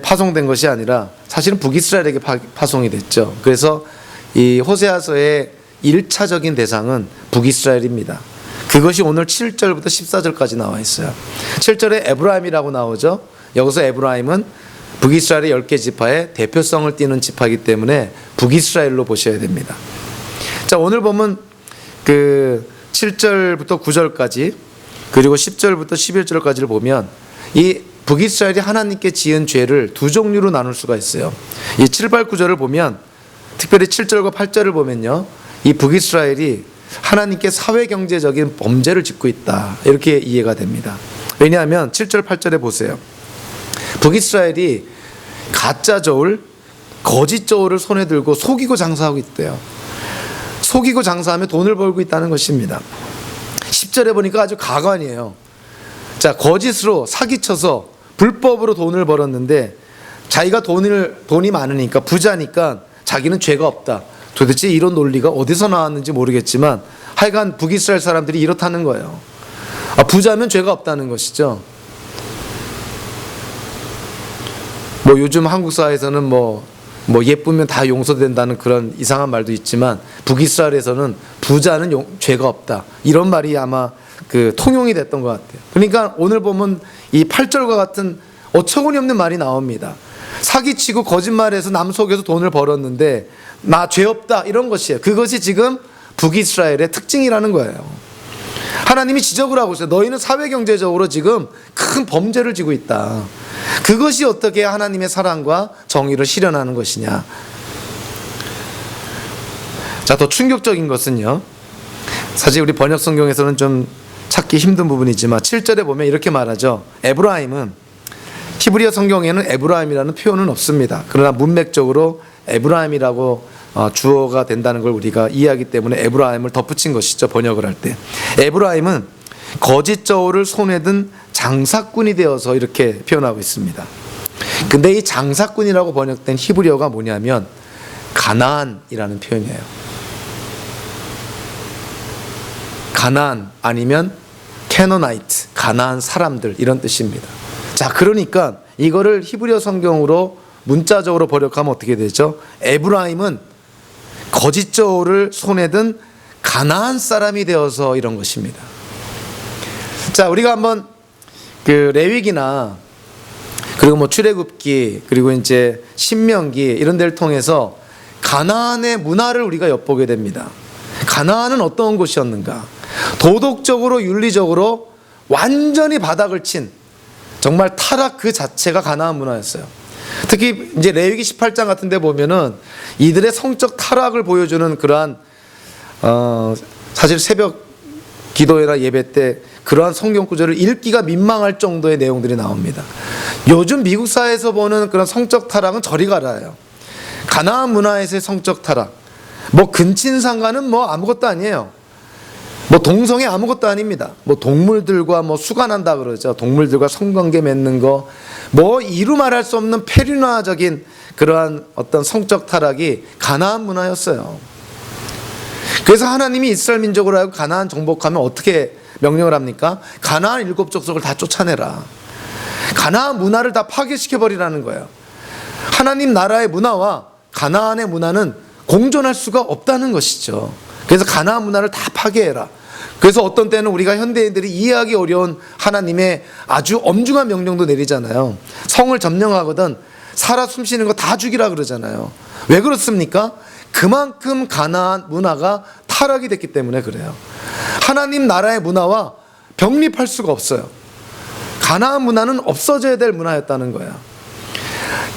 파송된 것이 아니라 사실은 북이스라엘에게 파송이 됐죠. 그래서 이 호세아서의 1차적인 대상은 북이스라엘입니다. 그것이 오늘 7절부터 14절까지 나와 있어요. 7절에 에브라임이라고 나오죠. 여기서 에브라임은 북이스라엘의 10개 지파의 대표성을 띠는 지파이기 때문에 북이스라엘로 보셔야 됩니다. 자, 오늘 보면 그 7절부터 9절까지 그리고 10절부터 11절까지를 보면 이 북이스라엘이 하나님께 지은 죄를 두 종류로 나눌 수가 있어요. 이 7, 8, 9절을 보면 특별히 7절과 8절을 보면요, 이 북이스라엘이 하나님께 사회경제적인 범죄를 짓고 있다, 이렇게 이해가 됩니다. 왜냐하면 7절 8절에 보세요. 북이스라엘이 가짜 저울, 거짓 저울을 손에 들고 속이고 장사하고 있대요. 속이고 장사하며 돈을 벌고 있다는 것입니다. 10절에 보니까 아주 가관이에요. 자, 거짓으로 사기쳐서 불법으로 돈을 벌었는데 자기가 돈이 많으니까, 부자니까 자기는 죄가 없다. 도대체 이런 논리가 어디서 나왔는지 모르겠지만 하여간 북이스라엘 사람들이 이렇다는 거예요. 부자면 죄가 없다는 것이죠. 뭐 요즘 한국 사회에서는 뭐 예쁘면 다 용서된다는 그런 이상한 말도 있지만 북이스라엘에서는 부자는 죄가 없다, 이런 말이 아마 그 통용이 됐던 것 같아요. 그러니까 오늘 보면 이 8절과 같은 어처구니 없는 말이 나옵니다. 사기치고 거짓말해서 남 속에서 돈을 벌었는데 나 죄 없다, 이런 것이에요. 그것이 지금 북이스라엘의 특징이라는 거예요. 하나님이 지적을 하고 있어요. 너희는 사회경제적으로 지금 큰 범죄를 지고 있다. 그것이 어떻게 하나님의 사랑과 정의를 실현하는 것이냐. 자, 더 충격적인 것은요, 사실 우리 번역 성경에서는 좀 찾기 힘든 부분이지만 7절에 보면 이렇게 말하죠. 에브라임은, 히브리어 성경에는 에브라임이라는 표현은 없습니다. 그러나 문맥적으로 에브라임이라고 주어가 된다는 걸 우리가 이해하기 때문에 에브라임을 덧붙인 것이죠, 번역을 할 때. 에브라임은 거짓 저울을 손에 든 장사꾼이 되어서 이렇게 표현하고 있습니다. 근데 이 장사꾼이라고 번역된 히브리어가 뭐냐면 가나안이라는 표현이에요. 가나안 아니면 캐노나이트, 가나안 사람들, 이런 뜻입니다. 자, 그러니까 이거를 히브리어 성경으로 문자적으로 번역하면 어떻게 되죠? 에브라임은 거짓 저울을 손에 든 가나안 사람이 되어서 이런 것입니다. 자, 우리가 한번 그 레위기나 그리고 뭐 출애굽기 그리고 이제 신명기 이런 데를 통해서 가나안의 문화를 우리가 엿보게 됩니다. 가나안은 어떤 곳이었는가? 도덕적으로 윤리적으로 완전히 바닥을 친, 정말 타락 그 자체가 가나안 문화였어요. 특히 이제 레위기 18장 같은 데 보면은 이들의 성적 타락을 보여주는 그러한 사실 새벽 기도회나 예배 때 그러한 성경 구절을 읽기가 민망할 정도의 내용들이 나옵니다. 요즘 미국 사회에서 보는 그런 성적 타락은 저리 가라요. 가나안 문화에서의 성적 타락, 뭐 근친상간은 뭐 아무것도 아니에요. 뭐 동성애 아무것도 아닙니다. 뭐 동물들과 뭐 수간한다 그러죠. 동물들과 성관계 맺는 거, 뭐 이루 말할 수 없는 폐륜화적인 그러한 어떤 성적 타락이 가나안 문화였어요. 그래서 하나님이 이스라엘 민족으로 하여금 가나안 정복하면 어떻게 명령을 합니까? 가나안 7 족속을 다 쫓아내라. 가나안 문화를 다 파괴시켜버리라는 거예요. 하나님 나라의 문화와 가나안의 문화는 공존할 수가 없다는 것이죠. 그래서 가나안 문화를 다 파괴해라. 그래서 어떤 때는 우리가 현대인들이 이해하기 어려운 하나님의 아주 엄중한 명령도 내리잖아요. 성을 점령하거든 살아 숨쉬는 거 다 죽이라 그러잖아요. 왜 그렇습니까? 그만큼 가나안 문화가 타락이 됐기 때문에 그래요. 하나님 나라의 문화와 병립할 수가 없어요. 가나안 문화는 없어져야 될 문화였다는 거예요.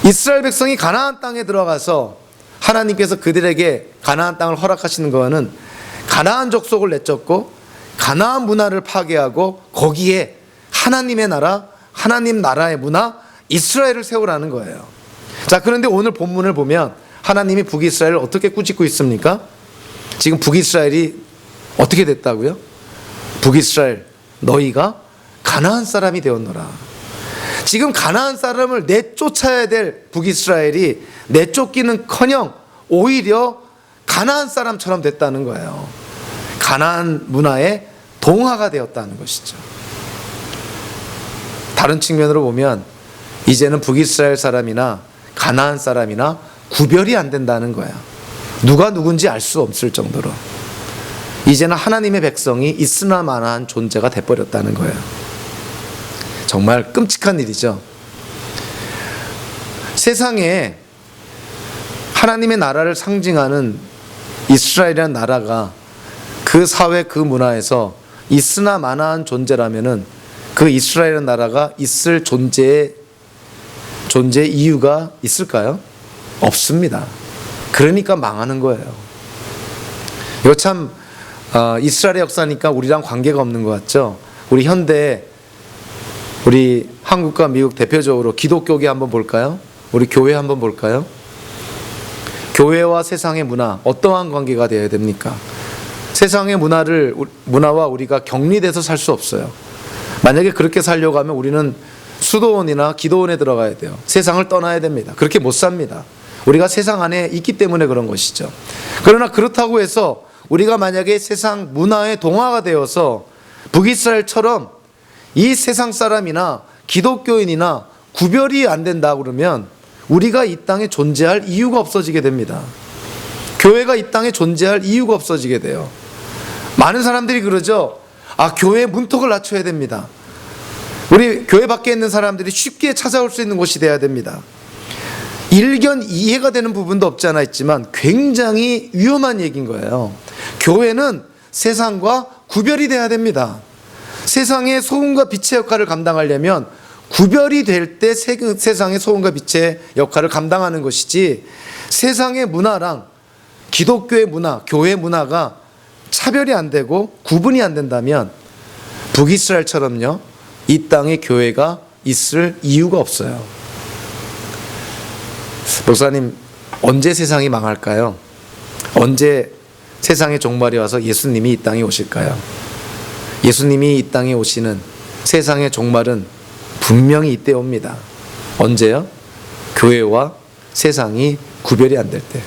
이스라엘 백성이 가나안 땅에 들어가서 하나님께서 그들에게 가나안 땅을 허락하시는 거는 가나안 족속을 내쫓고 가나안 문화를 파괴하고 거기에 하나님의 나라, 하나님 나라의 문화, 이스라엘을 세우라는 거예요. 자, 그런데 오늘 본문을 보면 하나님이 북이스라엘을 어떻게 꾸짖고 있습니까? 지금 북이스라엘이 어떻게 됐다고요? 북이스라엘, 너희가 가나안 사람이 되었노라. 지금 가나안 사람을 내쫓아야 될 북이스라엘이 내쫓기는커녕 오히려 가나안 사람처럼 됐다는 거예요. 가나안 문화에 동화가 되었다는 것이죠. 다른 측면으로 보면 이제는 북이스라엘 사람이나 가나안 사람이나 구별이 안 된다는 거예요. 누가 누군지 알 수 없을 정도로 이제는 하나님의 백성이 있으나 마나한 존재가 돼버렸다는 거예요. 정말 끔찍한 일이죠. 세상에 하나님의 나라를 상징하는 이스라엘이라는 나라가 그 사회 그 문화에서 있으나 마나한 존재라면은 그 이스라엘이라는 나라가 있을 존재의 이유가 있을까요? 없습니다. 그러니까 망하는 거예요. 이거 참 이스라엘의 역사니까 우리랑 관계가 없는 것 같죠. 우리 현대 우리 한국과 미국 대표적으로 기독교계 한번 볼까요? 우리 교회 한번 볼까요? 교회와 세상의 문화 어떠한 관계가 되어야 됩니까? 세상의 문화와 우리가 격리돼서 살 수 없어요. 만약에 그렇게 살려고 하면 우리는 수도원이나 기도원에 들어가야 돼요. 세상을 떠나야 됩니다. 그렇게 못 삽니다. 우리가 세상 안에 있기 때문에 그런 것이죠. 그러나 그렇다고 해서 우리가 만약에 세상 문화의 동화가 되어서 북이스라엘처럼 이 세상 사람이나 기독교인이나 구별이 안 된다 그러면 우리가 이 땅에 존재할 이유가 없어지게 됩니다. 교회가 이 땅에 존재할 이유가 없어지게 돼요. 많은 사람들이 그러죠. 교회의 문턱을 낮춰야 됩니다. 우리 교회 밖에 있는 사람들이 쉽게 찾아올 수 있는 곳이 돼야 됩니다. 일견 이해가 되는 부분도 없지 않아 있지만 굉장히 위험한 얘기인 거예요. 교회는 세상과 구별이 돼야 됩니다. 세상의 소금과 빛의 역할을 감당하려면 구별이 될 때 세상의 소금과 빛의 역할을 감당하는 것이지, 세상의 문화랑 기독교의 문화, 교회 문화가 차별이 안 되고 구분이 안 된다면 북이스라엘처럼요, 이 땅에 교회가 있을 이유가 없어요. 목사님, 언제 세상이 망할까요? 언제 세상의 종말이 와서 예수님이 이 땅에 오실까요? 예수님이 이 땅에 오시는 세상의 종말은 분명히 이때 옵니다. 언제요? 교회와 세상이 구별이 안 될 때.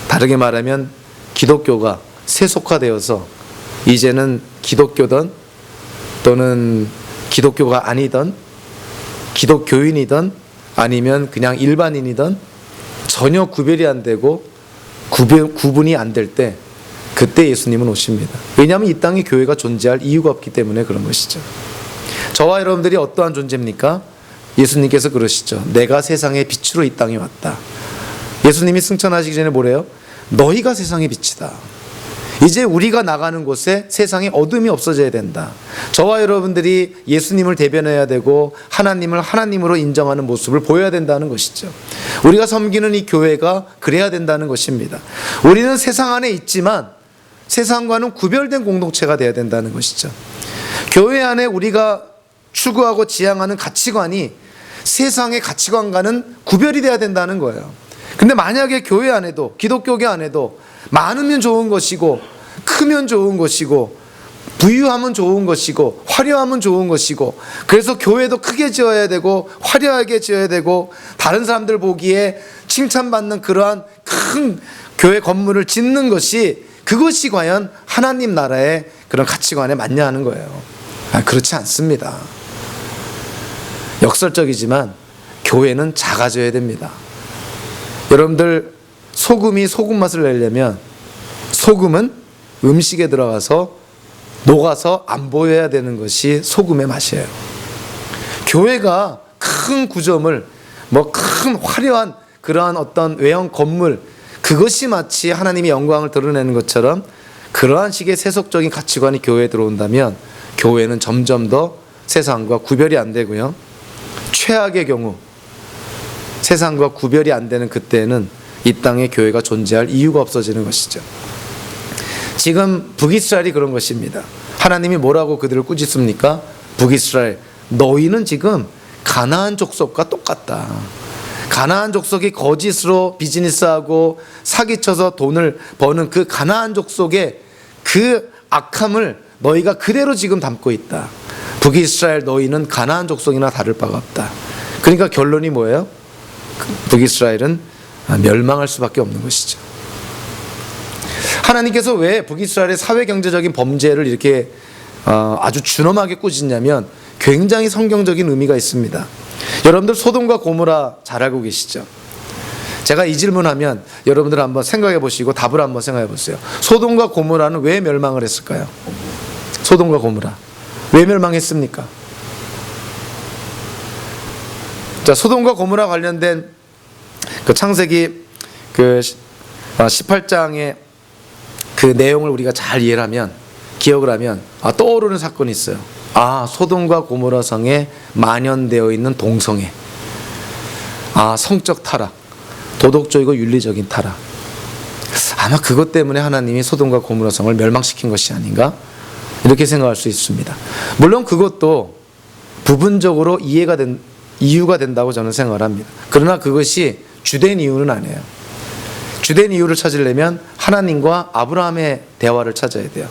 다르게 말하면 기독교가 세속화되어서 이제는 기독교든 또는 기독교가 아니든 기독교인이든 아니면 그냥 일반인이든 전혀 구별이 안 되고 구분이 안 될 때, 그때 예수님은 오십니다. 왜냐하면 이 땅에 교회가 존재할 이유가 없기 때문에 그런 것이죠. 저와 여러분들이 어떠한 존재입니까? 예수님께서 그러시죠. 내가 세상의 빛으로 이 땅에 왔다. 예수님이 승천하시기 전에 뭐래요? 너희가 세상의 빛이다. 이제 우리가 나가는 곳에 세상의 어둠이 없어져야 된다. 저와 여러분들이 예수님을 대변해야 되고 하나님을 하나님으로 인정하는 모습을 보여야 된다는 것이죠. 우리가 섬기는 이 교회가 그래야 된다는 것입니다. 우리는 세상 안에 있지만 세상과는 구별된 공동체가 되어야 된다는 것이죠. 교회 안에 우리가 추구하고 지향하는 가치관이 세상의 가치관과는 구별이 돼야 된다는 거예요. 근데 만약에 교회 안에도, 기독교계 안에도 많으면 좋은 것이고 크면 좋은 것이고 부유하면 좋은 것이고 화려하면 좋은 것이고, 그래서 교회도 크게 지어야 되고 화려하게 지어야 되고 다른 사람들 보기에 칭찬받는 그러한 큰 교회 건물을 짓는 것이, 그것이 과연 하나님 나라의 그런 가치관에 맞냐 하는 거예요. 그렇지 않습니다. 역설적이지만 교회는 작아져야 됩니다. 여러분들, 소금이 소금 맛을 내려면 소금은 음식에 들어가서 녹아서 안 보여야 되는 것이 소금의 맛이에요. 교회가 큰 구조물, 큰 화려한 그러한 어떤 외형 건물, 그것이 마치 하나님의 영광을 드러내는 것처럼 그러한 식의 세속적인 가치관이 교회에 들어온다면 교회는 점점 더 세상과 구별이 안 되고요, 최악의 경우 세상과 구별이 안 되는 그때는 이 땅에 교회가 존재할 이유가 없어지는 것이죠. 지금 북이스라엘이 그런 것입니다. 하나님이 뭐라고 그들을 꾸짖습니까? 북이스라엘, 너희는 지금 가나안 족속과 똑같다. 가나안 족속이 거짓으로 비즈니스하고 사기쳐서 돈을 버는 그 가나안 족속의 그 악함을 너희가 그대로 지금 담고 있다. 북이스라엘 너희는 가나안 족속이나 다를 바가 없다. 그러니까 결론이 뭐예요? 북이스라엘은 멸망할 수밖에 없는 것이죠. 하나님께서 왜 북이스라엘의 사회경제적인 범죄를 이렇게 아주 준엄하게 꾸짖냐면 굉장히 성경적인 의미가 있습니다. 여러분들 소돔과 고모라 잘 알고 계시죠? 제가 이 질문하면 여러분들 한번 생각해 보시고 답을 한번 생각해 보세요. 소돔과 고모라는 왜 멸망을 했을까요? 소돔과 고모라 왜 멸망했습니까? 자, 소돔과 고모라 관련된 그 창세기 그 18장의 그 내용을 우리가 잘 이해를 하면, 기억을 하면 떠오르는 사건이 있어요. 소돔과 고모라 성에 만연되어 있는 동성애, 성적 타락, 도덕적이고 윤리적인 타락. 아마 그것 때문에 하나님이 소돔과 고모라 성을 멸망시킨 것이 아닌가, 이렇게 생각할 수 있습니다. 물론 그것도 부분적으로 이유가 된다고 저는 생각을 합니다. 그러나 그것이 주된 이유는 아니에요. 주된 이유를 찾으려면 하나님과 아브라함의 대화를 찾아야 돼요.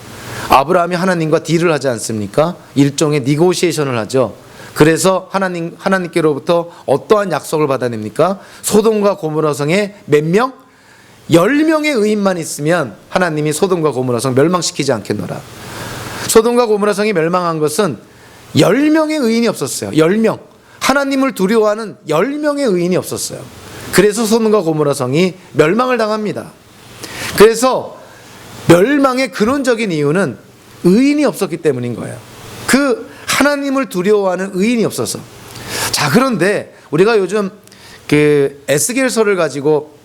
아브라함이 하나님과 딜을 하지 않습니까? 일종의 니고시에이션을 하죠. 그래서 하나님께로부터 어떠한 약속을 받아냅니까? 소돔과 고모라 성에 몇 명? 10명의 의인만 있으면 하나님이 소돔과 고모라 성 멸망시키지 않겠노라. 소돔과 고모라 성이 멸망한 것은 10명의 의인이 없었어요. 10명. 하나님을 두려워하는 10명의 의인이 없었어요. 그래서 소돔과 고모라 성이 멸망을 당합니다. 그래서 멸망의 근원적인 이유는 의인이 없었기 때문인 거예요. 그 하나님을 두려워하는 의인이 없어서. 자, 그런데 우리가 요즘 그 에스겔서를 가지고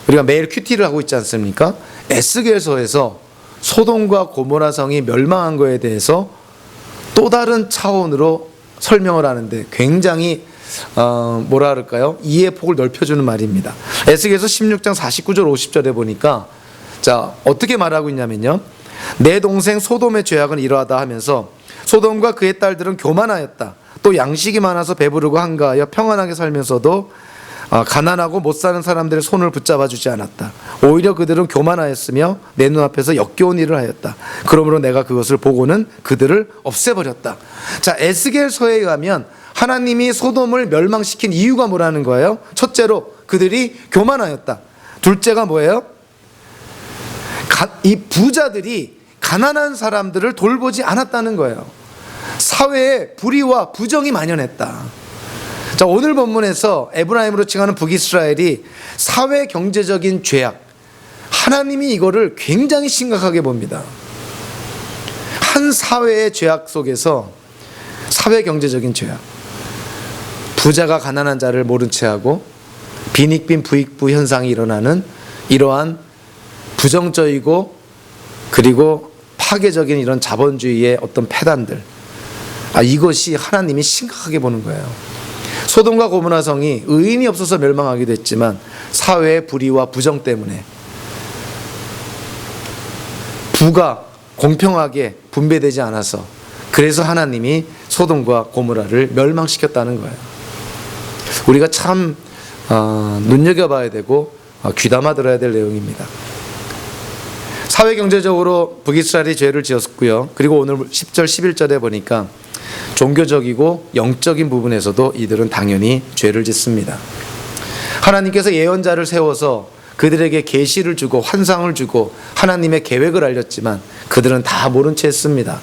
우리가 매일 큐티를 하고 있지 않습니까? 에스겔서에서 소돔과 고모라 성이 멸망한 거에 대해서 또 다른 차원으로 설명을 하는데 굉장히 뭐라 그럴까요? 이해의 폭을 넓혀주는 말입니다. 에스겔서 16장 49절 50절에 보니까 자, 어떻게 말하고 있냐면요, 내 동생 소돔의 죄악은 이러하다 하면서 소돔과 그의 딸들은 교만하였다. 또 양식이 많아서 배부르고 한가하여 평안하게 살면서도 가난하고 못 사는 사람들의 손을 붙잡아 주지 않았다. 오히려 그들은 교만하였으며 내 눈앞에서 역겨운 일을 하였다. 그러므로 내가 그것을 보고는 그들을 없애버렸다. 자, 에스겔서에 의하면 하나님이 소돔을 멸망시킨 이유가 뭐라는 거예요? 첫째로 그들이 교만하였다. 둘째가 뭐예요? 이 부자들이 가난한 사람들을 돌보지 않았다는 거예요. 사회에 불의와 부정이 만연했다. 자, 오늘 본문에서 에브라임으로 칭하는 북이스라엘이 사회 경제적인 죄악, 하나님이 이거를 굉장히 심각하게 봅니다. 한 사회의 죄악 속에서 사회 경제적인 죄악, 부자가 가난한 자를 모른 채 하고 빈익빈 부익부 현상이 일어나는 이러한 부정적이고 그리고 파괴적인 이런 자본주의의 어떤 폐단들, 이것이 하나님이 심각하게 보는 거예요. 소돔과 고모라 성이 의인이 없어서 멸망하기도 했지만 사회의 불의와 부정 때문에 부가 공평하게 분배되지 않아서, 그래서 하나님이 소돔과 고모라를 멸망시켰다는 거예요. 우리가 참 눈여겨봐야 되고 귀담아 들어야 될 내용입니다. 사회경제적으로 북이스라엘이 죄를 지었고요. 그리고 오늘 10절 11절에 보니까 종교적이고 영적인 부분에서도 이들은 당연히 죄를 짓습니다. 하나님께서 예언자를 세워서 그들에게 계시를 주고 환상을 주고 하나님의 계획을 알렸지만 그들은 다 모른 채 했습니다.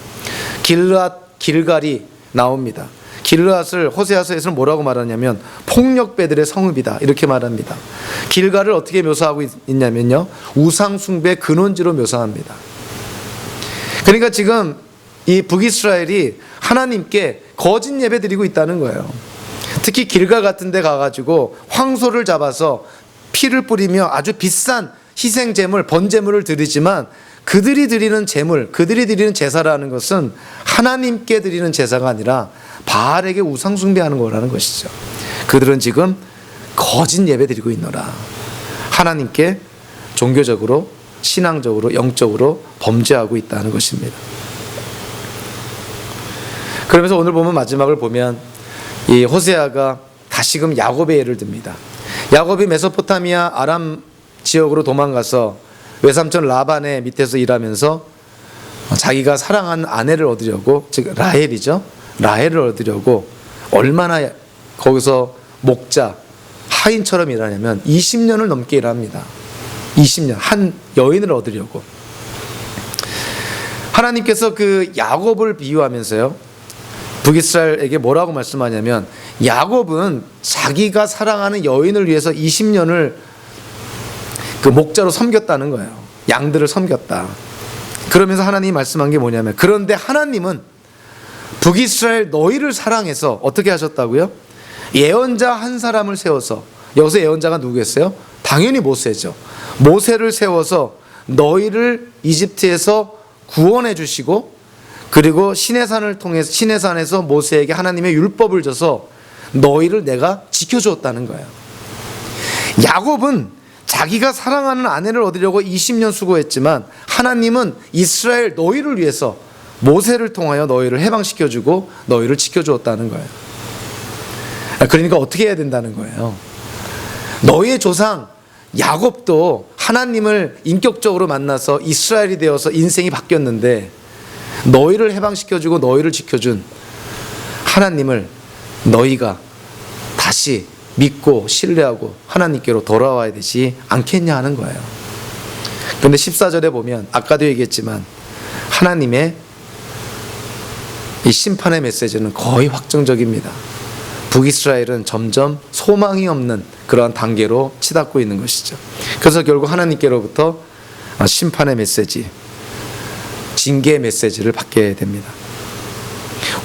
길갈이 나옵니다. 길르앗을 호세아서에서는 뭐라고 말하냐면 폭력배들의 성읍이다, 이렇게 말합니다. 길갈을 어떻게 묘사하고 있냐면요, 우상 숭배 근원지로 묘사합니다. 그러니까 지금 이 북이스라엘이 하나님께 거짓 예배 드리고 있다는 거예요. 특히 길갈 같은 데 가가지고 황소를 잡아서 피를 뿌리며 아주 비싼 희생 제물, 번제물을 드리지만 그들이 드리는 제물, 그들이 드리는 제사라는 것은 하나님께 드리는 제사가 아니라 바알에게 우상 숭배하는 거라는 것이죠. 그들은 지금 거짓 예배 드리고 있노라. 하나님께 종교적으로, 신앙적으로, 영적으로 범죄하고 있다는 것입니다. 그러면서 오늘 보면 마지막을 보면 이 호세아가 다시금 야곱의 예를 듭니다. 야곱이 메소포타미아 아람 지역으로 도망가서 외삼촌 라반의 밑에서 일하면서 자기가 사랑한 아내를 얻으려고, 즉 라헬이죠, 라헬을 얻으려고 얼마나 거기서 목자, 하인처럼 일하냐면 20년을 넘게 일합니다. 20년, 한 여인을 얻으려고. 하나님께서 그 야곱을 비유하면서요, 북이스라엘에게 뭐라고 말씀하냐면, 야곱은 자기가 사랑하는 여인을 위해서 20년을 그 목자로 섬겼다는 거예요. 양들을 섬겼다. 그러면서 하나님이 말씀한 게 뭐냐면, 그런데 하나님은 북이스라엘 너희를 사랑해서 어떻게 하셨다고요? 예언자 한 사람을 세워서, 여기서 예언자가 누구겠어요? 당연히 모세죠. 모세를 세워서 너희를 이집트에서 구원해 주시고, 그리고 시내산을 통해서, 시내산에서 모세에게 하나님의 율법을 줘서 너희를 내가 지켜주었다는 거예요. 야곱은 자기가 사랑하는 아내를 얻으려고 20년 수고했지만, 하나님은 이스라엘 너희를 위해서 모세를 통하여 너희를 해방시켜주고 너희를 지켜주었다는 거예요. 그러니까 어떻게 해야 된다는 거예요? 너희의 조상 야곱도 하나님을 인격적으로 만나서 이스라엘이 되어서 인생이 바뀌었는데, 너희를 해방시켜주고 너희를 지켜준 하나님을 너희가 다시 믿고 신뢰하고 하나님께로 돌아와야 되지 않겠냐 하는 거예요. 그런데 14절에 보면 아까도 얘기했지만 하나님의 이 심판의 메시지는 거의 확정적입니다. 북이스라엘은 점점 소망이 없는 그러한 단계로 치닫고 있는 것이죠. 그래서 결국 하나님께로부터 심판의 메시지, 징계의 메시지를 받게 됩니다.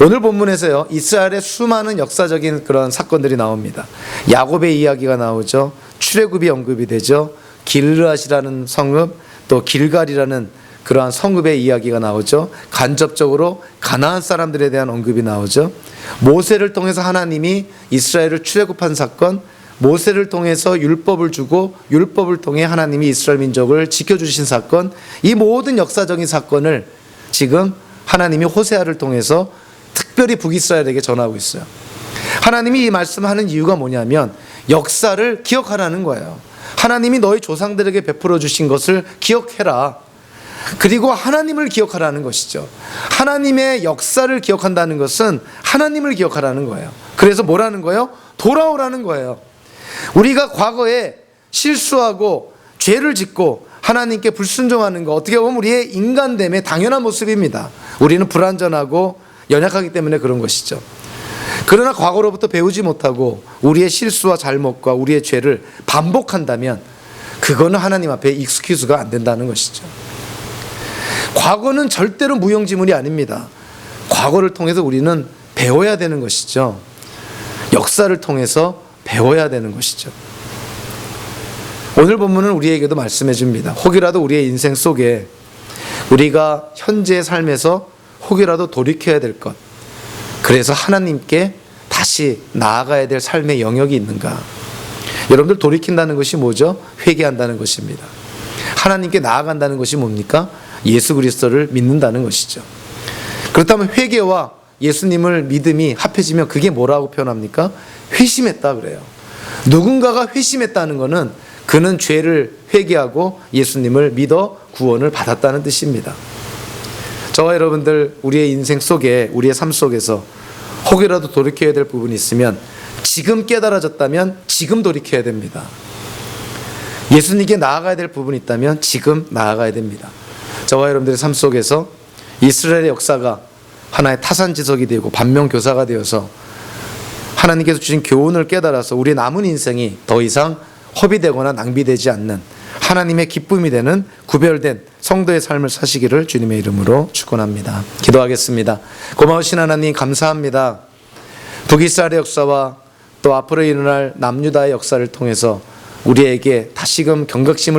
오늘 본문에서요, 이스라엘의 수많은 역사적인 그런 사건들이 나옵니다. 야곱의 이야기가 나오죠. 출애굽이 언급이 되죠. 길르앗이라는 성읍, 또 길갈이라는 그러한 성읍의 이야기가 나오죠. 간접적으로 가나안 사람들에 대한 언급이 나오죠. 모세를 통해서 하나님이 이스라엘을 출애굽한 사건, 모세를 통해서 율법을 주고 율법을 통해 하나님이 이스라엘 민족을 지켜주신 사건, 이 모든 역사적인 사건을 지금 하나님이 호세아를 통해서 특별히 북이스라엘에게 전하고 있어요. 하나님이 이 말씀하는 이유가 뭐냐면 역사를 기억하라는 거예요. 하나님이 너희 조상들에게 베풀어 주신 것을 기억해라. 그리고 하나님을 기억하라는 것이죠. 하나님의 역사를 기억한다는 것은 하나님을 기억하라는 거예요. 그래서 뭐라는 거예요? 돌아오라는 거예요. 우리가 과거에 실수하고 죄를 짓고 하나님께 불순종하는 거, 어떻게 보면 우리의 인간됨의 당연한 모습입니다. 우리는 불완전하고 연약하기 때문에 그런 것이죠. 그러나 과거로부터 배우지 못하고 우리의 실수와 잘못과 우리의 죄를 반복한다면 그거는 하나님 앞에 익스큐즈가 안 된다는 것이죠. 과거는 절대로 무용지물이 아닙니다. 과거를 통해서 우리는 배워야 되는 것이죠. 역사를 통해서 배워야 되는 것이죠. 오늘 본문은 우리에게도 말씀해 줍니다. 혹이라도 우리의 인생 속에 우리가 현재의 삶에서 혹이라도 돌이켜야 될 것, 그래서 하나님께 다시 나아가야 될 삶의 영역이 있는가? 여러분들, 돌이킨다는 것이 뭐죠? 회개한다는 것입니다. 하나님께 나아간다는 것이 뭡니까? 예수 그리스도를 믿는다는 것이죠. 그렇다면 회개와 예수님을 믿음이 합해지면 그게 뭐라고 표현합니까? 회심했다 그래요. 누군가가 회심했다는 것은 그는 죄를 회개하고 예수님을 믿어 구원을 받았다는 뜻입니다. 저와 여러분들, 우리의 인생 속에, 우리의 삶 속에서 혹이라도 돌이켜야 될 부분이 있으면 지금 깨달아졌다면 지금 돌이켜야 됩니다. 예수님께 나아가야 될 부분이 있다면 지금 나아가야 됩니다. 저와 여러분들의 삶 속에서 이스라엘의 역사가 하나의 타산지석이 되고 반면교사가 되어서 하나님께서 주신 교훈을 깨달아서 우리의 남은 인생이 더 이상 허비되거나 낭비되지 않는 하나님의 기쁨이 되는 구별된 성도의 삶을 사시기를 주님의 이름으로 축원합니다. 기도하겠습니다. 고마우신 하나님, 감사합니다. 북이스라엘의 역사와 또 앞으로 일어날 남유다의 역사를 통해서 우리에게 다시금 경각심을